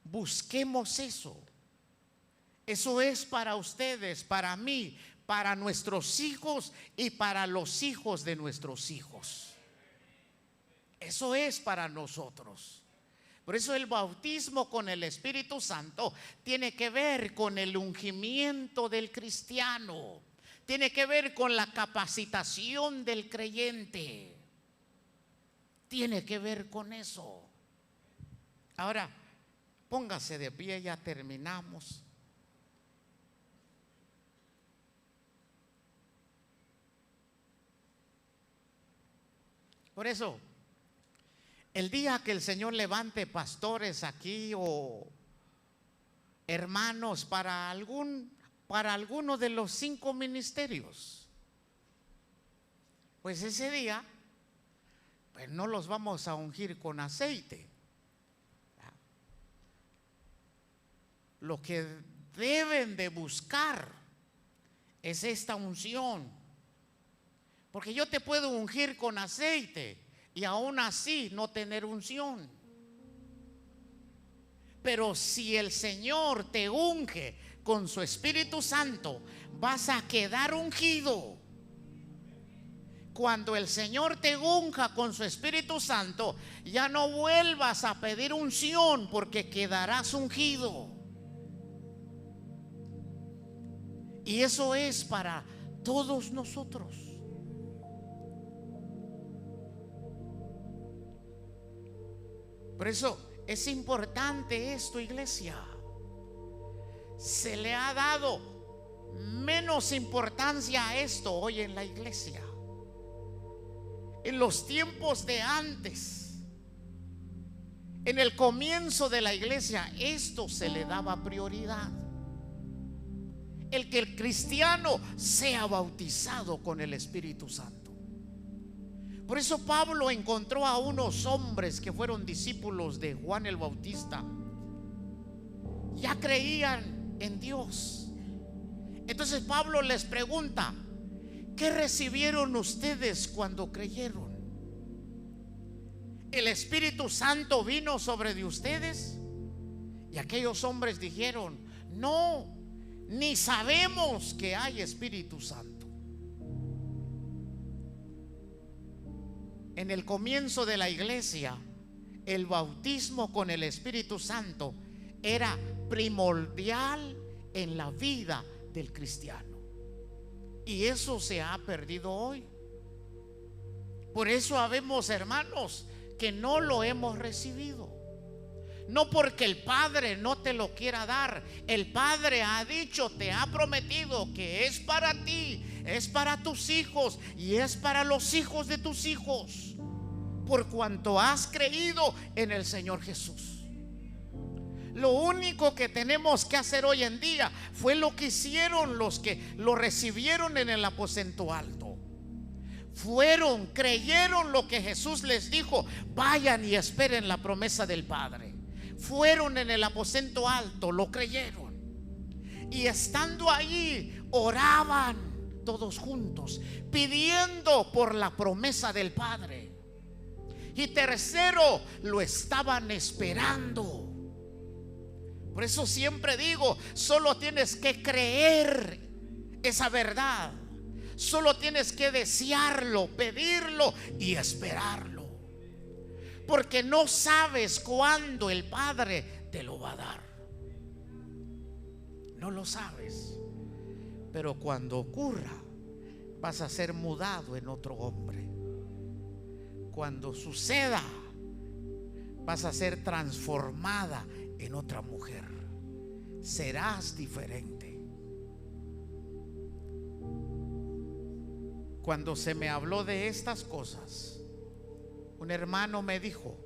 busquemos eso. Eso es para ustedes, para mí, para nuestros hijos y para los hijos de nuestros hijos. Eso es para nosotros. Por eso el bautismo con el Espíritu Santo tiene que ver con el ungimiento del cristiano. Tiene que ver con la capacitación del creyente. Tiene que ver con eso. Ahora, póngase de pie, ya terminamos. Por eso, el día que el Señor levante pastores aquí o hermanos para alguno de los 5 ministerios, pues ese día pues no los vamos a ungir con aceite. Lo que deben de buscar es esta unción. Porque yo te puedo ungir con aceite y aún así no tener unción. Pero si el Señor te unge con su Espíritu Santo, vas a quedar ungido. Cuando el Señor te unja con su Espíritu Santo, ya no vuelvas a pedir unción porque quedarás ungido. Y eso es para todos nosotros. Por eso es importante esto, iglesia. Se le ha dado menos importancia a esto hoy en la iglesia. En los tiempos de antes, en el comienzo de la iglesia, esto se le daba prioridad. El que el cristiano sea bautizado con el Espíritu Santo. Por eso Pablo encontró a unos hombres que fueron discípulos de Juan el Bautista. Ya creían en Dios. Entonces Pablo les pregunta: ¿qué recibieron ustedes cuando creyeron? el Espíritu Santo vino sobre de ustedes. Y aquellos hombres dijeron: no, ni sabemos que hay Espíritu Santo. En el comienzo de la iglesia, el bautismo con el Espíritu Santo era primordial en la vida del cristiano. Y eso se ha perdido hoy. Por eso habemos hermanos que no lo hemos recibido. No porque el Padre no te lo quiera dar. El Padre ha dicho, te ha prometido que es para ti, es para tus hijos y es para los hijos de tus hijos, por cuanto has creído en el Señor Jesús. Lo único que tenemos que hacer hoy en día fue lo que hicieron los que lo recibieron en el aposento alto. Fueron, creyeron lo que Jesús les dijo: vayan y esperen la promesa del Padre. Fueron en el aposento alto, lo creyeron, y estando allí oraban todos juntos, pidiendo por la promesa del Padre. Y tercero, lo estaban esperando. Por eso siempre digo, solo tienes que creer esa verdad, solo tienes que desearlo, pedirlo y esperarlo, porque no sabes cuándo el Padre te lo va a dar. No lo sabes, pero cuando ocurra vas a ser mudado en otro hombre. Cuando suceda vas a ser transformada en otra mujer. Serás diferente. Cuando se me habló de estas cosas, un hermano me dijo: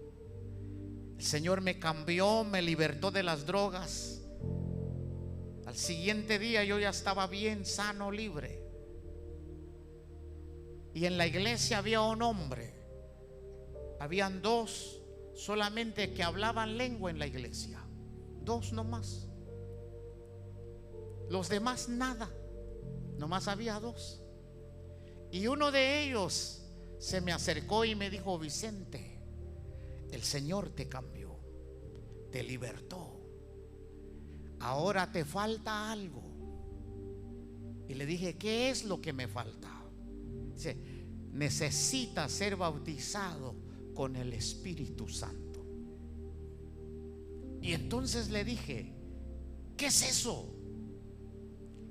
el Señor me cambió, me libertó de las drogas. Al siguiente día yo ya estaba bien, sano, libre. Y en la iglesia había un hombre, habían dos solamente que hablaban lengua en la iglesia, dos nomás. Los demás nada, nomás había dos. Y uno de ellos se me acercó y me dijo: Vicente, el Señor te cambió, te libertó, ahora te falta algo. Y le dije: ¿qué es lo que me falta? Dice: necesitas ser bautizado con el Espíritu Santo. Y entonces le dije: ¿qué es eso?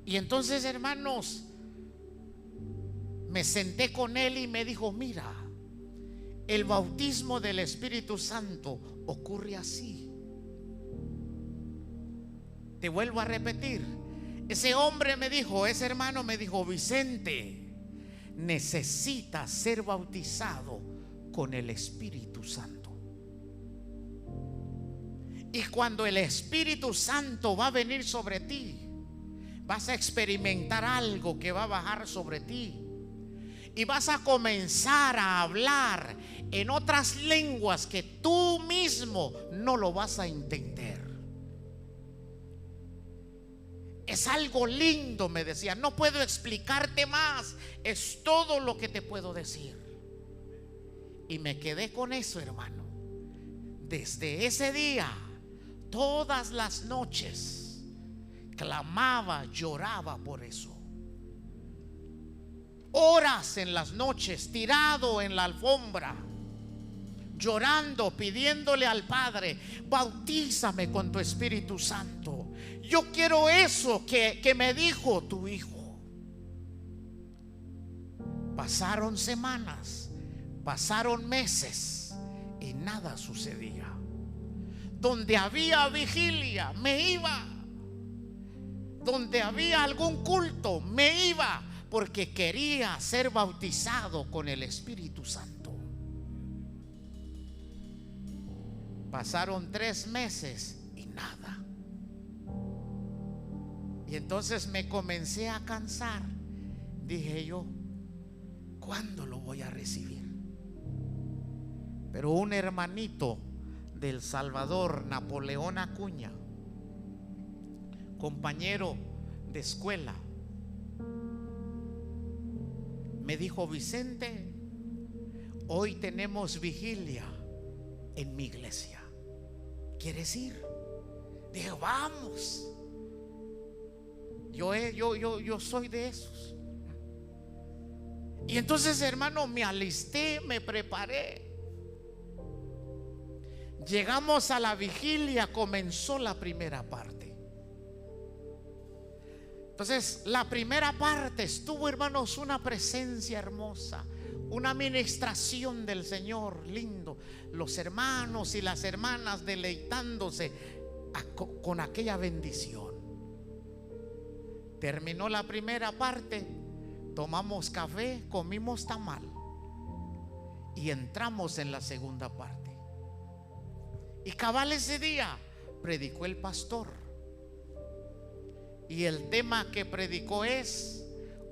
Y entonces, hermanos, me senté con él y me dijo: mira, el bautismo del Espíritu Santo ocurre así. Te vuelvo a repetir. Ese hombre me dijo, ese hermano me dijo: Vicente, necesitas ser bautizado con el Espíritu Santo. Y cuando el Espíritu Santo va a venir sobre ti, vas a experimentar algo que va a bajar sobre ti. Y vas a comenzar a hablar en otras lenguas que tú mismo no lo vas a entender. Es algo lindo, me decía. No puedo explicarte más. Es todo lo que te puedo decir. Y me quedé con eso, hermano. Desde ese día, todas las noches, clamaba, lloraba por eso. Horas en las noches, tirado en la alfombra, llorando, pidiéndole al Padre: bautízame con tu Espíritu Santo. Yo quiero eso que me dijo tu hijo. Pasaron semanas, pasaron meses y nada sucedía. Donde había vigilia, me iba. Donde había algún culto, me iba, porque quería ser bautizado con el Espíritu Santo. Pasaron 3 meses y nada. Y entonces me comencé a cansar. Dije yo: ¿cuándo lo voy a recibir? Pero un hermanito del Salvador, Napoleón Acuña, compañero de escuela, me dijo: Vicente, hoy tenemos vigilia en mi iglesia. ¿Quieres ir? Dije, vamos. Yo soy de esos. Y entonces, hermano, me alisté, me preparé. Llegamos a la vigilia, comenzó la primera parte. Entonces, la primera parte estuvo, hermanos, una presencia hermosa, una administración del Señor lindo. Los hermanos y las hermanas deleitándose con aquella bendición. Terminó la primera parte, tomamos café, comimos tamal y entramos en la segunda parte. Y cabal ese día predicó el pastor, y el tema que predicó es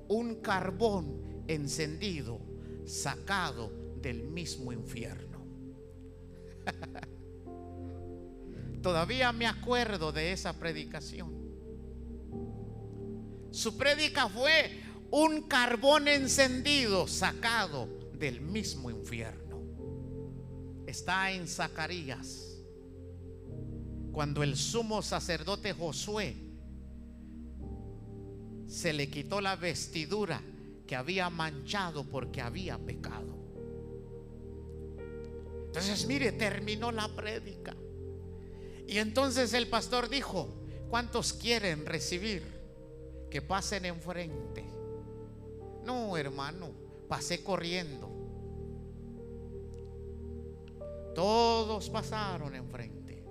un carbón encendido sacado del mismo infierno. Todavía me acuerdo de esa predicación. Su prédica fue un carbón encendido sacado del mismo infierno. Está en Zacarías, cuando el sumo sacerdote Josué se le quitó la vestidura que había manchado porque había pecado. Entonces, mire, terminó la prédica. Y entonces el pastor dijo: ¿cuántos quieren recibir? Que pasen enfrente. No, hermano, pasé corriendo. Todos pasaron enfrente.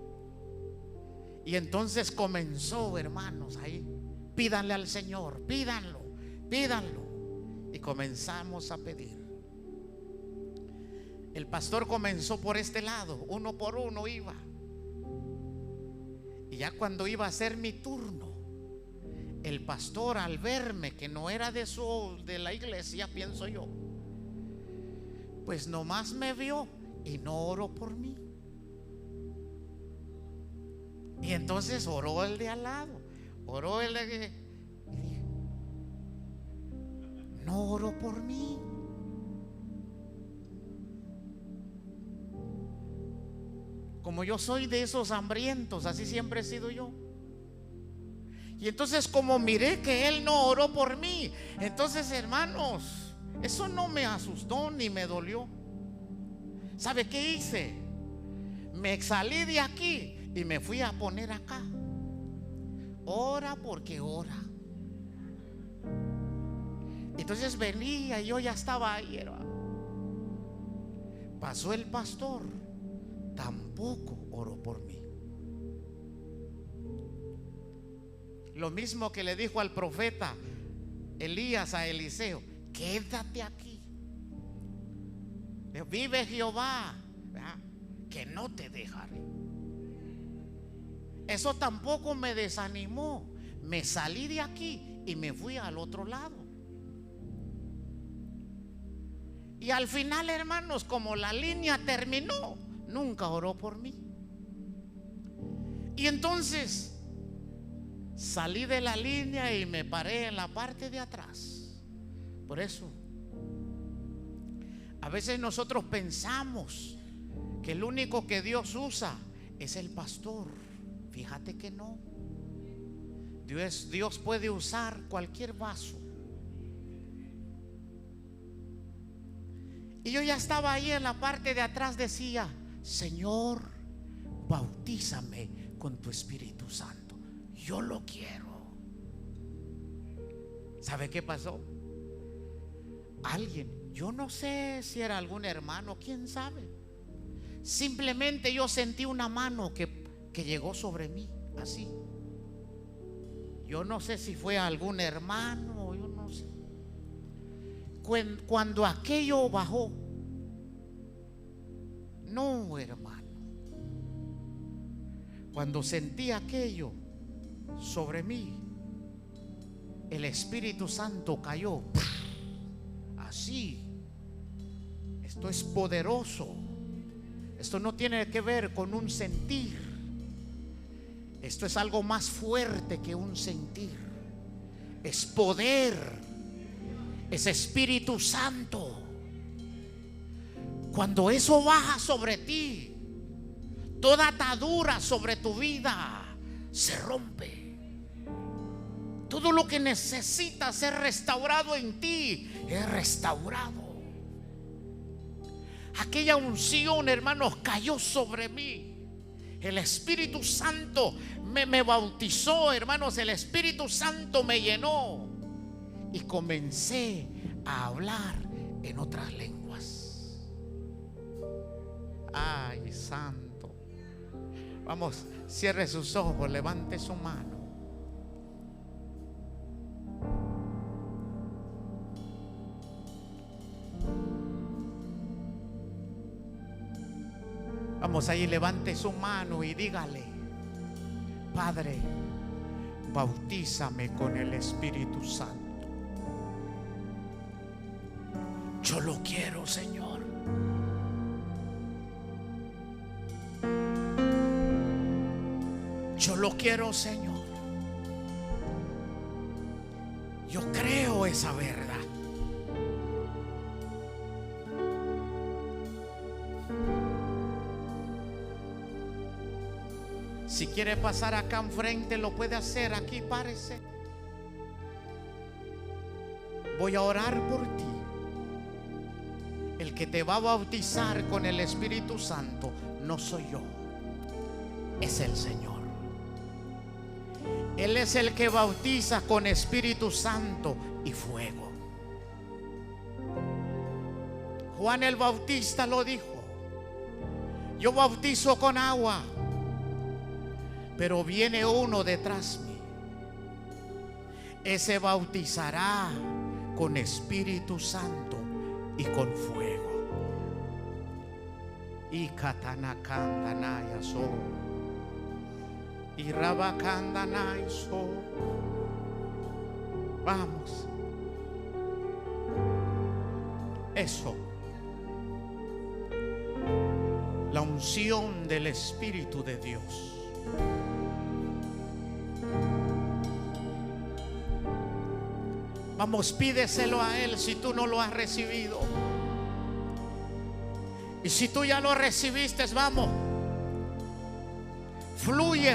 Y entonces comenzó, hermanos, ahí: pídanle al Señor, pídanlo, pídanlo. Y comenzamos a pedir. El pastor comenzó por este lado, uno por uno iba. Y ya cuando iba a ser mi turno, el pastor, al verme que no era de la iglesia, pienso yo, pues nomás me vio y no oró por mí. Y entonces oró el de al lado, oró el de... Y dije, no oró por mí. Como yo soy de esos hambrientos, así siempre he sido yo. Y entonces, como miré que él no oró por mí, entonces, hermanos, eso no me asustó ni me dolió. ¿Sabe qué hice? Me salí de aquí y me fui a poner acá. Ora porque ora. Entonces venía y yo ya estaba ahí, hermano. Pasó el pastor, tampoco oró por mí. Lo mismo que le dijo al profeta Elías a Eliseo: quédate aquí. Vive Jehová, ¿verdad?, que no te dejaré. Eso tampoco me desanimó. Me salí de aquí y me fui al otro lado. Y al final, hermanos, como la línea terminó, nunca oró por mí. Y entonces salí de la línea y me paré en la parte de atrás. Por eso, a veces nosotros pensamos que el único que Dios usa es el pastor. Fíjate que no. Dios puede usar cualquier vaso. Y yo ya estaba ahí en la parte de atrás, decía: Señor, bautízame con tu Espíritu Santo. Yo lo quiero. ¿Sabe qué pasó? Alguien, yo no sé si era algún hermano, quién sabe. Simplemente yo sentí una mano que llegó sobre mí, así. Yo no sé si fue algún hermano, yo no sé. Cuando aquello bajó, no, hermano, cuando sentí aquello sobre mí, el Espíritu Santo cayó así. Esto es poderoso. Esto no tiene que ver con un sentir. Esto es algo más fuerte que un sentir. Es poder. Es Espíritu Santo. Cuando eso baja sobre ti, Toda atadura sobre tu vida se rompe. Todo lo que necesita ser restaurado en ti es restaurado. Aquella unción, hermanos, cayó sobre mí. El Espíritu Santo me bautizó, hermanos. El Espíritu Santo me llenó y comencé a hablar en otras lenguas. Ay, santo. Vamos, cierre sus ojos, levante su mano. Vamos, ahí levante su mano y dígale: Padre, bautízame con el Espíritu Santo. Yo lo quiero, Señor. Yo lo quiero, Señor. Yo creo esa verdad. Si quiere pasar acá enfrente, lo puede hacer. Aquí, párese. Voy a orar por ti. El que te va a bautizar con el Espíritu Santo no soy yo, es el Señor. Él es el que bautiza con Espíritu Santo y fuego. Juan el Bautista lo dijo: yo bautizo con agua, pero viene uno detrás mí. Ese bautizará con Espíritu Santo y con fuego. Y katanakandana so. Y rabakandana so. Vamos. Eso. La unción del Espíritu de Dios. Vamos, pídeselo a Él si tú no lo has recibido. Y si tú ya lo recibiste, vamos, fluye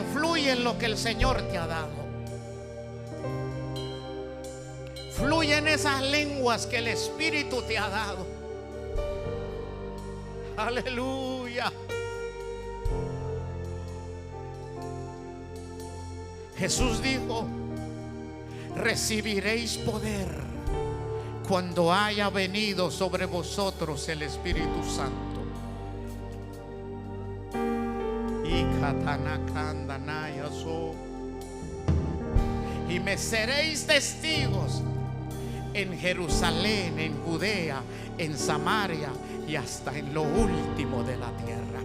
en lo que el Señor te ha dado. Fluye en esas lenguas que el Espíritu te ha dado. Aleluya. Jesús dijo: recibiréis poder cuando haya venido sobre vosotros el Espíritu Santo. Y me seréis testigos en Jerusalén, en Judea, en Samaria y hasta en lo último de la tierra.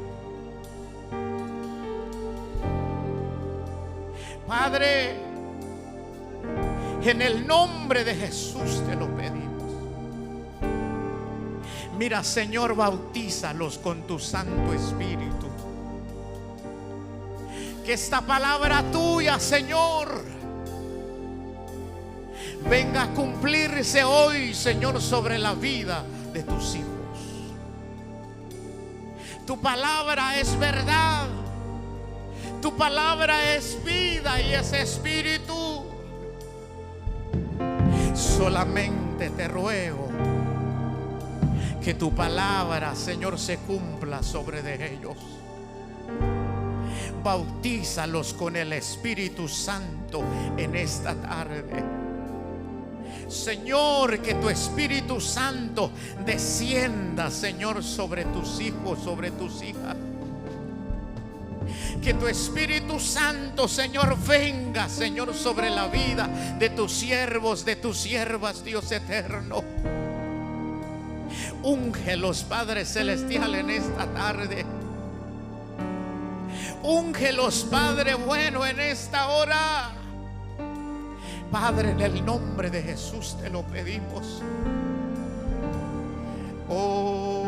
Padre, en el nombre de Jesús te lo pedimos. Mira, Señor, bautízalos con tu Santo Espíritu. Que esta palabra tuya, Señor, venga a cumplirse hoy, Señor, sobre la vida de tus hijos. Tu palabra es verdad. Tu palabra es vida y es espíritu. Solamente te ruego que tu palabra, Señor, se cumpla sobre de ellos. Bautízalos con el Espíritu Santo en esta tarde. Señor, que tu Espíritu Santo descienda, Señor, sobre tus hijos, sobre tus hijas. Que tu Espíritu Santo, Señor, venga, Señor, sobre la vida de tus siervos, de tus siervas, Dios eterno. Úngelos, Padre Celestial, en esta tarde. Úngelos, Padre bueno, en esta hora. Padre, en el nombre de Jesús te lo pedimos. Oh,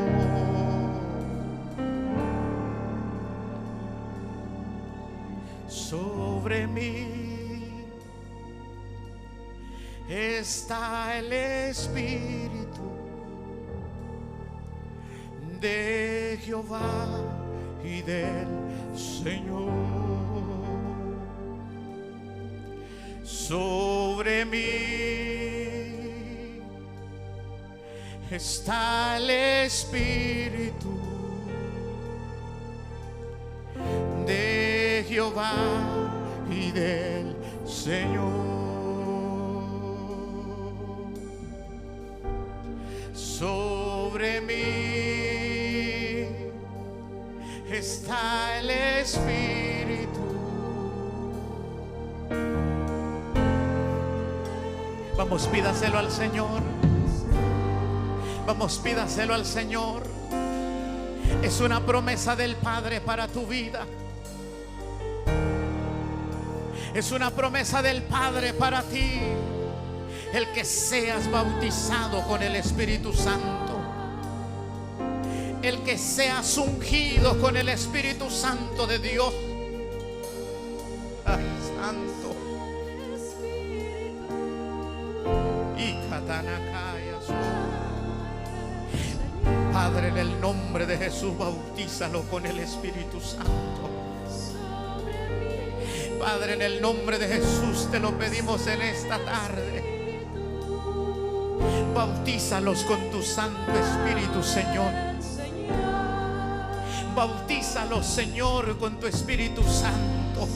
sobre mí está el Espíritu de Jehová, y del Señor. Sobre mí está el Espíritu de Jehová y del Señor. Sobre mí está el Espíritu. Vamos, pídaselo al Señor. Vamos, pídaselo al Señor. Es una promesa del Padre para tu vida. Es una promesa del Padre para ti, el que seas bautizado con el Espíritu Santo, el que seas ungido con el Espíritu Santo de Dios. Ay, Santo. Y Katanakayas. Padre, en el nombre de Jesús, bautízalo con el Espíritu Santo. Padre, en el nombre de Jesús te lo pedimos en esta tarde. Bautízalos con tu Santo Espíritu, Señor. Bautízalos, Señor, con tu Espíritu Santo.